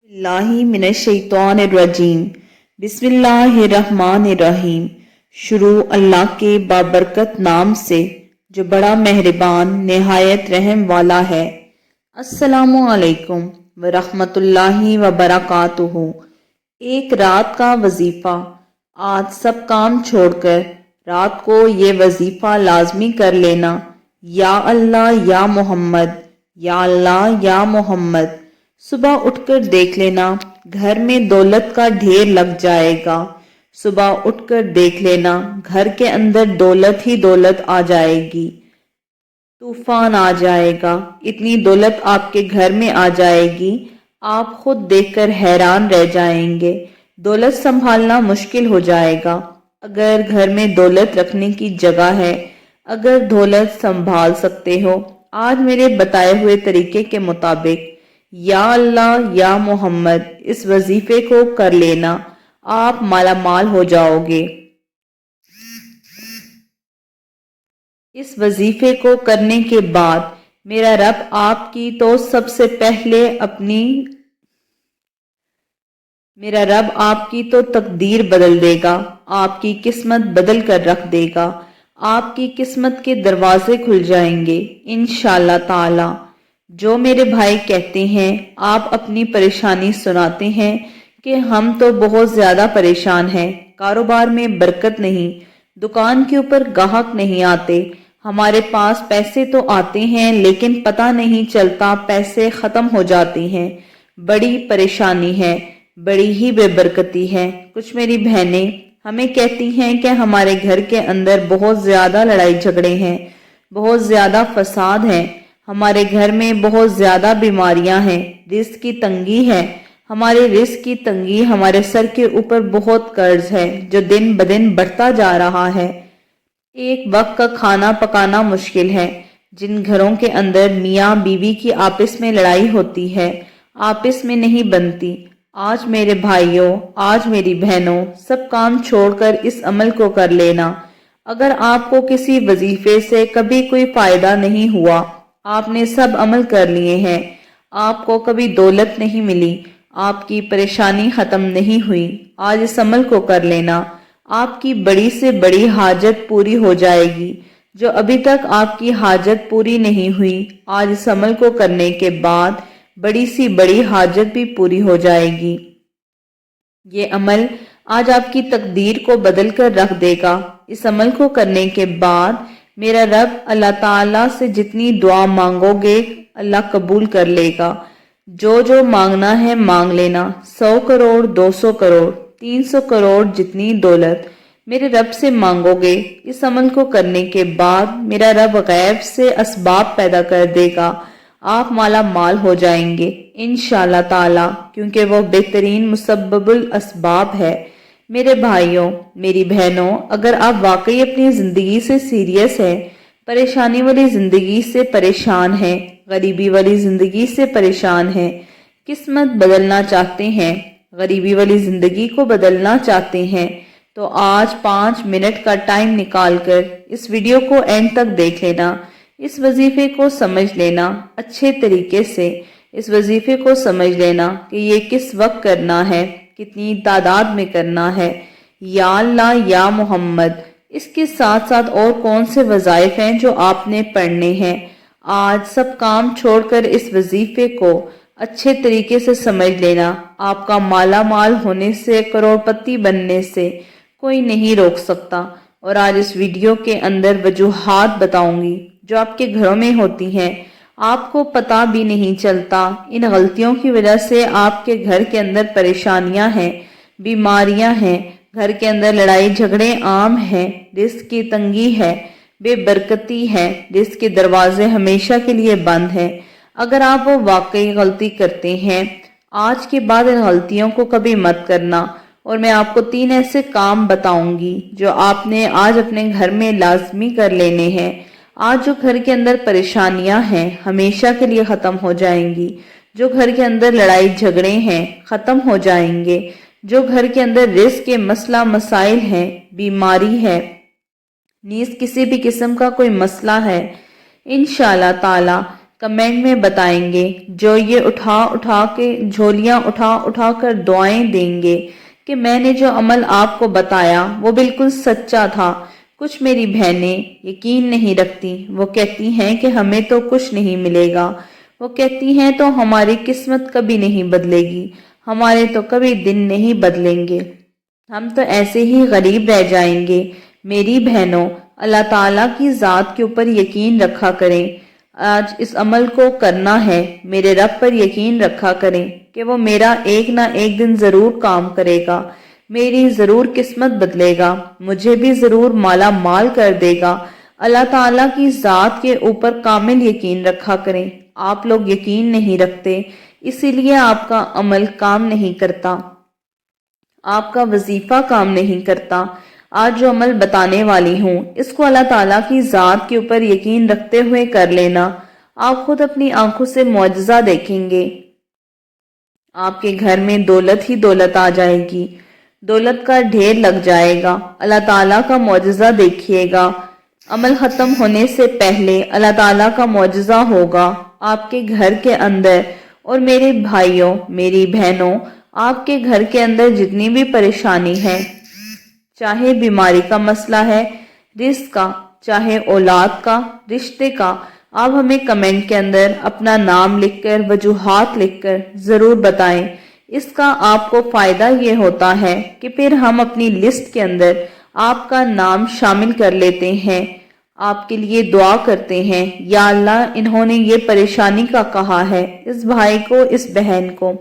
बिस्मिल्लाहि मिनश्शैतानिर्रजीम बिस्मिल्लाहिर्रहमानिर्रहीम। शुरू अल्लाह के बाबरकत नाम से जो बड़ा मेहरबान निहायत रहम वाला है। अस्सलामु अलैकुम व रहमतुल्लाहि व बरकातुहू। एक रात का वजीफ़ा। आज सब काम छोड़कर रात को ये वजीफ़ा लाजमी कर लेना। या अल्लाह या मोहम्मद, या अल्लाह या मोहम्मद। सुबह उठकर देख लेना घर में दौलत का ढेर लग जाएगा। सुबह उठकर देख लेना घर के अंदर दौलत ही दौलत आ जाएगी। तूफान आ जाएगा, इतनी दौलत आपके घर में आ जाएगी, आप खुद देखकर हैरान रह जाएंगे। दौलत संभालना मुश्किल हो जाएगा। अगर घर में दौलत रखने की जगह है, अगर दौलत संभाल सकते हो, आज मेरे बताए हुए तरीके के मुताबिक या अल्लाह या मोहम्मद इस वजीफे को कर लेना, आप मालामाल हो जाओगे। इस वजीफे को करने के बाद मेरा रब आपकी तो सबसे पहले मेरा रब आपकी तो तकदीर बदल देगा, आपकी किस्मत बदल कर रख देगा। आपकी किस्मत के दरवाजे खुल जाएंगे इंशाअल्लाह ताला। जो मेरे भाई कहते हैं, आप अपनी परेशानी सुनाते हैं कि हम तो बहुत ज़्यादा परेशान हैं, कारोबार में बरकत नहीं, दुकान के ऊपर ग्राहक नहीं आते, हमारे पास पैसे तो आते हैं लेकिन पता नहीं चलता, पैसे ख़त्म हो जाते हैं, बड़ी परेशानी है, बड़ी ही बेबरकती है। कुछ मेरी बहनें हमें कहती हैं कि हमारे घर के अंदर बहुत ज़्यादा लड़ाई झगड़े हैं, बहुत ज़्यादा फसाद है, हमारे घर में बहुत ज़्यादा बीमारियां हैं, रिस्क की तंगी है, हमारे रिस्क की तंगी, हमारे सर के ऊपर बहुत कर्ज है जो दिन ब दिन बढ़ता जा रहा है। एक वक्त का खाना पकाना मुश्किल है। जिन घरों के अंदर मियाँ बीवी की आपस में लड़ाई होती है, आपस में नहीं बनती, आज मेरे भाइयों, आज मेरी बहनों, सब काम छोड़कर इस अमल को कर लेना। अगर आपको किसी वजीफे से कभी कोई फायदा नहीं हुआ, आपने सब अमल कर लिए हैं, आपको कभी दौलत नहीं मिली, आपकी परेशानी खत्म नहीं हुई, आज इस अमल को कर लेना, आपकी बड़ी से बड़ी हाजत पूरी हो जाएगी। जो अभी तक आपकी हाजत पूरी नहीं हुई, आज इस अमल को करने के बाद बड़ी सी बड़ी हाजत भी पूरी हो जाएगी। ये अमल आज आपकी तकदीर को बदल कर रख देगा। इस अमल को करने के बाद मेरा रब अल्लाह ताला से जितनी दुआ मांगोगे अल्लाह कबूल कर लेगा। जो जो मांगना है मांग लेना। 100 करोड़, 200 करोड़, 300 करोड़ जितनी दौलत मेरे रब से मांगोगे, इस अमल को करने के बाद मेरा रब गैब से असबाब पैदा कर देगा, आप माला माल हो जाएंगे इंशाअल्लाह ताला, क्योंकि वो बेहतरीन मुसब्बबुल असबाब है। मेरे भाइयों, मेरी बहनों, अगर आप वाकई अपनी ज़िंदगी से सीरियस हैं, परेशानी वाली ज़िंदगी से परेशान हैं, गरीबी वाली ज़िंदगी से परेशान हैं, किस्मत बदलना चाहते हैं, गरीबी वाली ज़िंदगी को बदलना चाहते हैं, तो आज 5 मिनट का टाइम निकालकर इस वीडियो को एंड तक देख लेना। इस वजीफे को समझ लेना अच्छे तरीके से, इस वजीफे को समझ लेना कि ये किस वक्त करना है, कितनी तादाद में करना है। या अल्लाह या मोहम्मद, इसके साथ साथ और कौन से वज़ाइफ हैं जो आपने पढ़ने हैं। आज सब काम छोड़कर इस वजीफे को अच्छे तरीके से समझ लेना। आपका माला माल होने से, करोड़पति बनने से कोई नहीं रोक सकता। और आज इस वीडियो के अंदर वजूहात बताऊंगी जो आपके घरों में होती हैं, आपको पता भी नहीं चलता। इन गलतियों की वजह से आपके घर के अंदर परेशानियां हैं, बीमारियां हैं, घर के अंदर लड़ाई झगड़े आम हैं, रिस्क की तंगी है, बेबरकती है, रिस्क के दरवाजे हमेशा के लिए बंद हैं। अगर आप वो वाकई गलती करते हैं, आज के बाद इन गलतियों को कभी मत करना। और मैं आपको 3 ऐसे काम बताऊंगी जो आपने आज अपने घर में लाजमी कर लेने हैं। आज जो घर के अंदर परेशानियां हैं हमेशा के लिए ख़त्म हो जाएंगी। जो घर के अंदर लड़ाई झगड़े हैं ख़त्म हो जाएंगे। जो घर के अंदर रिस्क के मसला मसाइल हैं, बीमारी है, नीज किसी भी किस्म का कोई मसला है, इंशाअल्लाह ताला कमेंट में बताएंगे। जो ये झोलियां उठा उठा कर दुआएं देंगे कि मैंने जो अमल आपको बताया वो बिल्कुल सच्चा था। कुछ मेरी बहनें यकीन नहीं रखती, वो कहती हैं कि हमें तो कुछ नहीं मिलेगा। वो कहती हैं तो हमारी किस्मत कभी नहीं बदलेगी, हमारे तो कभी दिन नहीं बदलेंगे, हम तो ऐसे ही गरीब रह जाएंगे। मेरी बहनों, अल्लाह ताला की ज़ात के ऊपर यकीन रखा करें। आज इस अमल को करना है, मेरे रब पर यकीन रखा करें कि वो मेरा एक ना एक दिन ज़रूर काम करेगा, मेरी ज़रूर किस्मत बदलेगा, मुझे भी ज़रूर माला माल कर देगा। अल्लाह ताला की ज़ात के ऊपर कामिल यकीन रखा करें। आप लोग यकीन नहीं रखते, इसीलिए आपका अमल काम नहीं करता, आपका वजीफा काम नहीं करता। आज जो अमल बताने वाली हूँ इसको अल्लाह ताला की ज़ात के ऊपर यकीन रखते हुए कर लेना। आप खुद अपनी आंखों से मुआजिजा देखेंगे। आपके घर में दौलत ही दौलत आ जाएगी, दौलत का ढेर लग जाएगा। अल्लाह ताला का मुआजिजा देखिएगा। अमल खत्म होने से पहले अल्लाह ताला का मुआजिजा होगा आपके घर के अंदर। और मेरे भाइयों, मेरी बहनों, आपके घर के अंदर जितनी भी परेशानी है, चाहे बीमारी का मसला है, रिस्क का, चाहे औलाद का, रिश्ते का, आप हमें कमेंट के अंदर अपना नाम लिखकर, वजूहात लिखकर जरूर बताएं। इसका आपको फायदा ये होता है कि फिर हम अपनी लिस्ट के अंदर आपका नाम शामिल कर लेते हैं, आपके लिए दुआ करते हैं। या अल्लाह, इन्होंने ये परेशानी का कहा है, इस भाई को, इस बहन को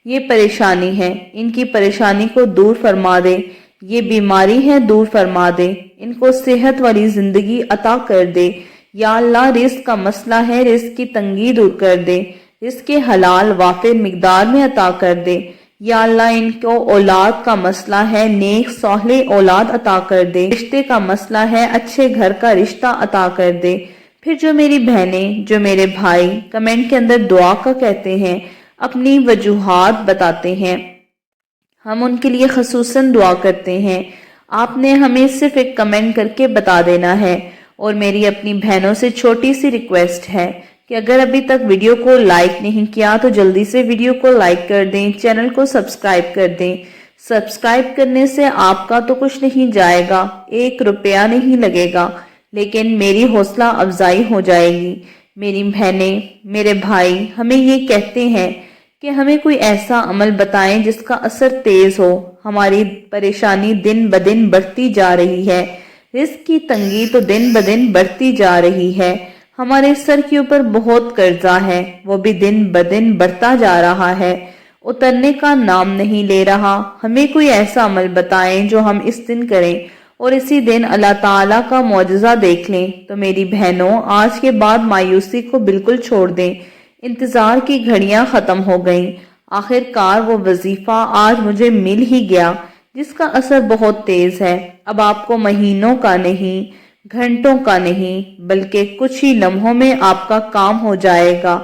ये परेशानी है, इनकी परेशानी को दूर फरमा दे, ये बीमारी है दूर फरमा दे, इनको सेहत वाली जिंदगी अता कर दे। या अल्लाह, रिस्क का मसला है, रिस्क की तंगी दूर कर दे, रिस्क के हलाल वाफिर मिकदार में अता कर दे। या अल्लाह, इनको औलाद का मसला है, नेक सौहले औलाद अता कर दे। रिश्ते का मसला है, अच्छे घर का रिश्ता अता कर दे। फिर जो मेरी बहनें, जो मेरे भाई कमेंट के अंदर दुआ का कहते हैं, अपनी वजूहात बताते हैं, हम उनके लिए खसूसन दुआ करते हैं। आपने हमें सिर्फ एक कमेंट करके बता देना है। और मेरी अपनी बहनों से छोटी सी रिक्वेस्ट है कि अगर अभी तक वीडियो को लाइक नहीं किया तो जल्दी से वीडियो को लाइक कर दें, चैनल को सब्सक्राइब कर दें। सब्सक्राइब करने से आपका तो कुछ नहीं जाएगा, 1 रुपया नहीं लगेगा, लेकिन मेरी हौसला अफजाई हो जाएगी। मेरी बहनें, मेरे भाई हमें ये कहते हैं कि हमें कोई ऐसा अमल बताएं जिसका असर तेज हो। हमारी परेशानी दिन ब दिन बढ़ती जा रही है, रिस्क की तंगी तो दिन ब दिन बढ़ती जा रही है, हमारे सर के ऊपर बहुत कर्जा है, वो भी दिन ब दिन बढ़ता जा रहा है, उतरने का नाम नहीं ले रहा। हमें कोई ऐसा अमल बताएं जो हम इस दिन करें और इसी दिन अल्लाह ताला का मौजज़ा देख लें। तो मेरी बहनों, आज के बाद मायूसी को बिल्कुल छोड़ दें। इंतजार की घड़ियां खत्म हो गईं। आखिरकार वो वजीफा आज मुझे मिल ही गया जिसका असर बहुत तेज है। अब आपको महीनों का नहीं, घंटों का नहीं, बल्कि कुछ ही लम्हों में आपका काम हो जाएगा।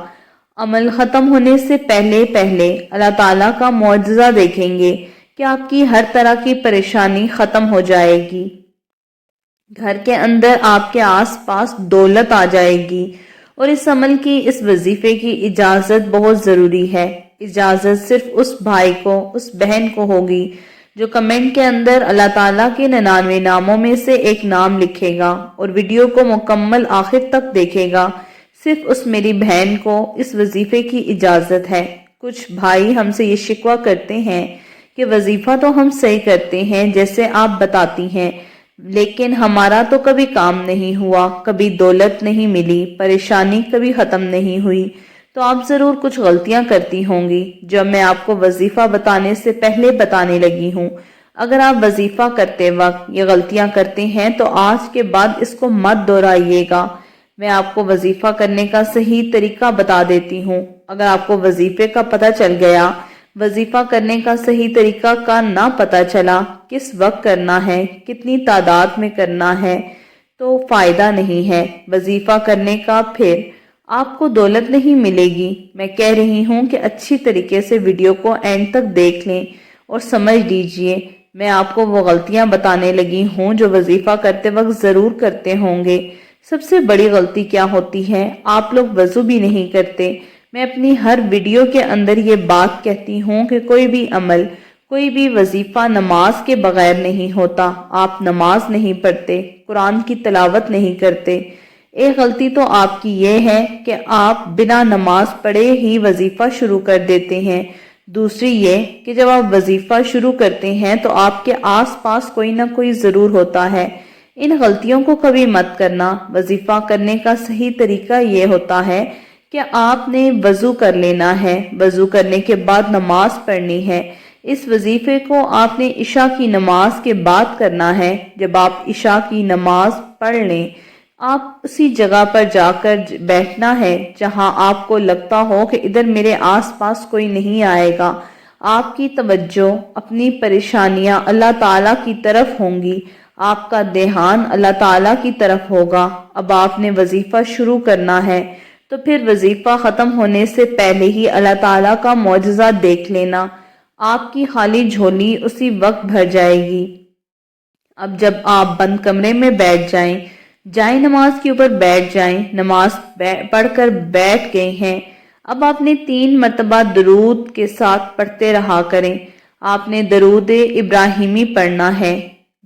अमल खत्म होने से पहले पहले अल्लाह ताला का मौजज़ा देखेंगे कि आपकी हर तरह की परेशानी खत्म हो जाएगी। घर के अंदर आपके आसपास दौलत आ जाएगी। और इस अमल की, इस वजीफे की इजाजत बहुत जरूरी है। इजाजत सिर्फ उस भाई को, उस बहन को होगी जो कमेंट के अंदर अल्लाह ताला के 99 नामों में से एक नाम लिखेगा और वीडियो को मुकम्मल आखिर तक देखेगा। सिर्फ उस मेरी बहन को इस वजीफे की इजाजत है। कुछ भाई हमसे ये शिकवा करते हैं कि वजीफा तो हम सही करते हैं जैसे आप बताती हैं, लेकिन हमारा तो कभी काम नहीं हुआ, कभी दौलत नहीं मिली, परेशानी कभी खत्म नहीं हुई। तो आप जरूर कुछ गलतियां करती होंगी जो मैं आपको वजीफा बताने से पहले बताने लगी हूँ। अगर आप वजीफा करते वक्त ये गलतियां करते हैं तो आज के बाद इसको मत दोहराइएगा। मैं आपको वजीफा करने का सही तरीका बता देती हूँ। अगर आपको वजीफे का पता चल गया, वजीफा करने का सही तरीका का ना पता चला, किस वक्त करना है, कितनी तादाद में करना है, तो फायदा नहीं है वजीफा करने का। फिर आपको दौलत नहीं मिलेगी। मैं कह रही हूँ कि अच्छी तरीके से वीडियो को एंड तक देख लें और समझ लीजिए। मैं आपको वो गलतियां बताने लगी हूँ जो वजीफा करते वक्त जरूर करते होंगे। سب سے بڑی غلطی کیا ہوتی ہے، آپ لوگ وضو بھی نہیں کرتے۔ میں اپنی ہر ویڈیو کے اندر یہ بات کہتی ہوں کہ کوئی بھی عمل، کوئی بھی وظیفہ نماز کے بغیر نہیں ہوتا۔ آپ نماز نہیں پڑھتے، قرآن کی تلاوت نہیں کرتے۔ ایک غلطی تو آپ کی یہ ہے کہ آپ بنا نماز پڑھے ہی وظیفہ شروع کر دیتے ہیں۔ دوسری یہ کہ جب آپ وظیفہ شروع کرتے ہیں تو آپ کے آس پاس کوئی نہ کوئی ضرور ہوتا ہے۔ ان غلطیوں کو کبھی مت کرنا۔ وظیفہ کرنے کا صحیح طریقہ یہ ہوتا ہے کہ آپ نے وضو کر لینا ہے، وضو کرنے کے بعد نماز پڑھنی ہے۔ اس وظیفے کو آپ نے عشاء کی نماز کے بعد کرنا ہے۔ جب آپ عشاء کی نماز پڑھ لیں، آپ اسی جگہ پر جا کر بیٹھنا ہے جہاں آپ کو لگتا ہو کہ ادھر میرے آس پاس کوئی نہیں آئے گا۔ آپ کی توجہ، اپنی پریشانیاں اللہ تعالیٰ کی طرف ہوں گی، آپ کا دھیان اللہ تعالیٰ کی طرف ہوگا۔ اب آپ نے وظیفہ شروع کرنا ہے تو پھر وظیفہ ختم ہونے سے پہلے ہی اللہ تعالیٰ کا معجزہ دیکھ لینا۔ آپ کی خالی جھولی اسی وقت بھر جائے گی۔ اب جب آپ بند کمرے میں بیٹھ جائیں نماز کے اوپر بیٹھ جائیں، نماز پڑھ کر بیٹھ گئے ہیں، اب آپ نے 3 مرتبہ درود کے ساتھ پڑھتے رہا کریں۔ آپ نے درود ابراہیمی پڑھنا ہے۔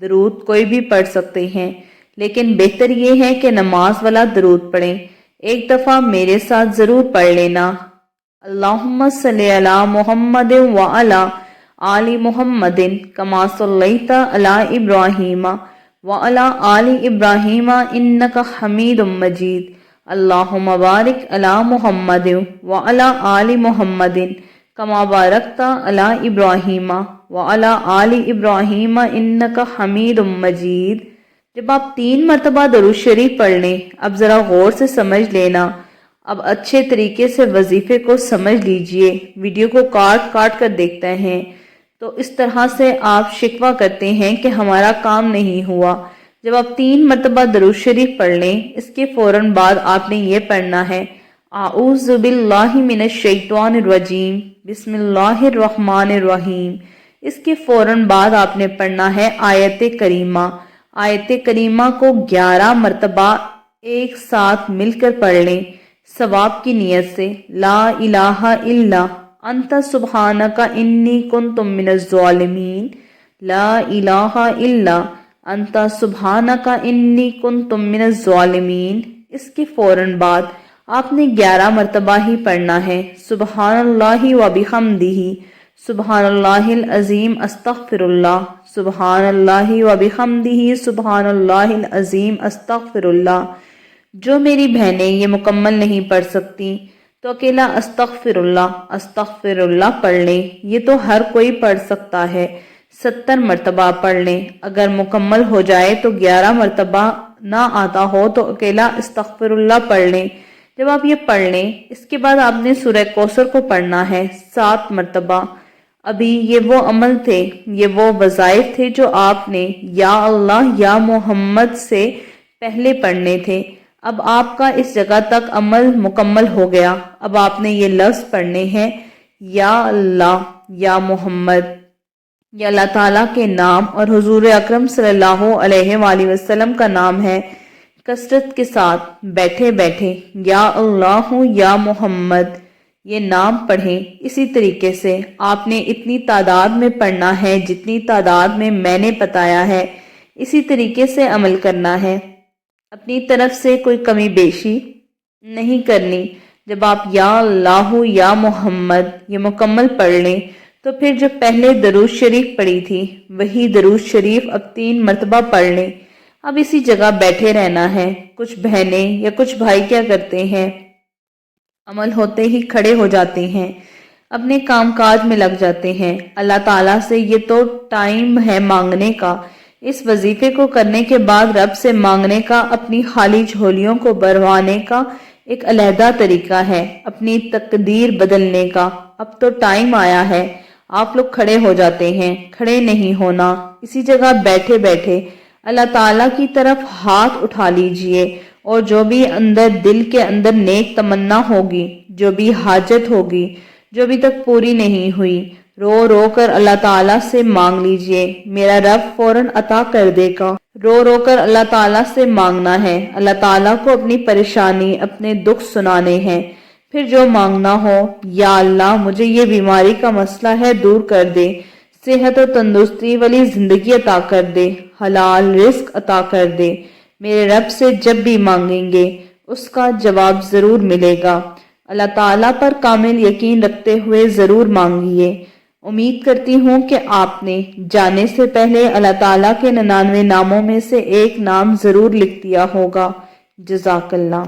درود کوئی بھی پڑھ سکتے ہیں، لیکن بہتر یہ ہے کہ نماز والا درود پڑھیں۔ ایک دفعہ میرے ساتھ ضرور پڑھ لینا۔ اللہم صلی علی محمد وعلی آل محمد کما صلیت علی ابراہیم وعلی آل ابراہیم انک حمید مجید۔ اللہم بارک علی محمد وعلی آل محمد کما بارکت علی ابراہیم وعلی آل ابراہیم انک حمید مجید۔ جب آپ 3 مرتبہ درود شریف پڑھ لیں، اب ذرا غور سے سمجھ لینا۔ اب اچھے طریقے سے وظیفے کو سمجھ لیجئے۔ ویڈیو کو کاٹ کاٹ کر دیکھتے ہیں تو اس طرح سے آپ شکوہ کرتے ہیں کہ ہمارا کام نہیں ہوا۔ جب آپ 3 مرتبہ درود شریف پڑھ لیں، اس کے فوراً بعد آپ نے یہ پڑھنا ہے، اعوذ باللہ من الشیطان الرجیم بسم اللہ الرحمن الرحیم۔ اس کے فوراً بعد آپ نے پڑھنا ہے آیت کریمہ۔ آیت کریمہ کو 11 مرتبہ ایک ساتھ مل کر پڑھ لیں ثواب کی نیت سے۔ لا الہ الا انت سبحانک انی کنت من الظالمین، لا الہ الا انت سبحانک انی کنت من الظالمین۔ اس کے فوراً بعد آپ نے 11 مرتبہ ہی پڑھنا ہے، سبحان اللہ و بحمدہ، سبحان اللہ العظیم استغفر اللہ، سبحان اللہ و بحمدہ، سبحان اللہ العظیم استغفر اللہ۔ جو میری بہنیں یہ مکمل نہیں پڑھ سکتی تو اکیلا استغفر اللہ پڑھ لیں۔ یہ تو ہر کوئی پڑھ سکتا ہے، 70 مرتبہ پڑھ لیں۔ اگر مکمل ہو جائے تو 11 مرتبہ نہ آتا ہو تو اکیلا استغفر اللہ پڑھ لیں۔ جب آپ یہ پڑھ لیں، اس کے بعد آپ نے سورہ کوثر کو پڑھنا ہے 7 مرتبہ۔ ابھی یہ وہ عمل تھے، یہ وہ وظائف تھے جو آپ نے یا اللہ یا محمد سے پہلے پڑھنے تھے۔ اب آپ کا اس جگہ تک عمل مکمل ہو گیا۔ اب آپ نے یہ لفظ پڑھنے ہیں، یا اللہ یا محمد، یہ اللہ تعالیٰ کے نام اور حضور اکرم صلی اللہ علیہ وآلہ وسلم کا نام ہے۔ کثرت کے ساتھ بیٹھے بیٹھے یا اللہ یا محمد یہ نام پڑھیں۔ اسی طریقے سے آپ نے اتنی تعداد میں پڑھنا ہے جتنی تعداد میں نے بتایا ہے، اسی طریقے سے عمل کرنا ہے۔ اپنی طرف سے کوئی کمی بیشی نہیں کرنی۔ جب آپ یا اللہ یا محمد یہ مکمل پڑھ لیں تو پھر جو پہلے درود شریف پڑھی تھی وہی درود شریف اب 3 مرتبہ پڑھ لیں۔ اب اسی جگہ بیٹھے رہنا ہے۔ کچھ بہنیں یا کچھ بھائی کیا کرتے ہیں، عمل ہوتے ہی کھڑے ہو جاتے ہیں، اپنے کام کاج میں لگ جاتے ہیں۔ اللہ تعالیٰ سے یہ تو ٹائم ہے مانگنے کا۔ اس وظیفے کو کرنے کے بعد رب سے مانگنے کا، اپنی خالی جھولیوں کو بھروانے کا ایک علیحدہ طریقہ ہے، اپنی تقدیر بدلنے کا۔ اب تو ٹائم آیا ہے۔ آپ لوگ کھڑے ہو جاتے ہیں، کھڑے نہیں ہونا۔ اسی جگہ بیٹھے بیٹھے اللہ تعالیٰ کی طرف ہاتھ اٹھا لیجئے اور جو بھی دل کے اندر نیک تمنا ہوگی، جو بھی حاجت ہوگی، جو ابھی تک پوری نہیں ہوئی، رو رو کر اللہ تعالیٰ سے مانگ لیجئے، میرا رب فوراً عطا کر دے گا۔ رو رو کر اللہ تعالیٰ سے مانگنا ہے، اللہ تعالیٰ کو اپنی پریشانی، اپنے دکھ سنانے ہیں، پھر جو مانگنا ہو، یا اللہ مجھے یہ بیماری کا مسئلہ ہے دور کر دے، صحت و تندرستی والی زندگی عطا کر دے، حلال رزق عطا کر دے۔ میرے رب سے جب بھی مانگیں گے اس کا جواب ضرور ملے گا۔ اللہ تعالیٰ پر کامل یقین رکھتے ہوئے ضرور مانگیے۔ امید کرتی ہوں کہ آپ نے جانے سے پہلے اللہ تعالیٰ کے 99 ناموں میں سے ایک نام ضرور لکھ دیا ہوگا۔ جزاک اللہ۔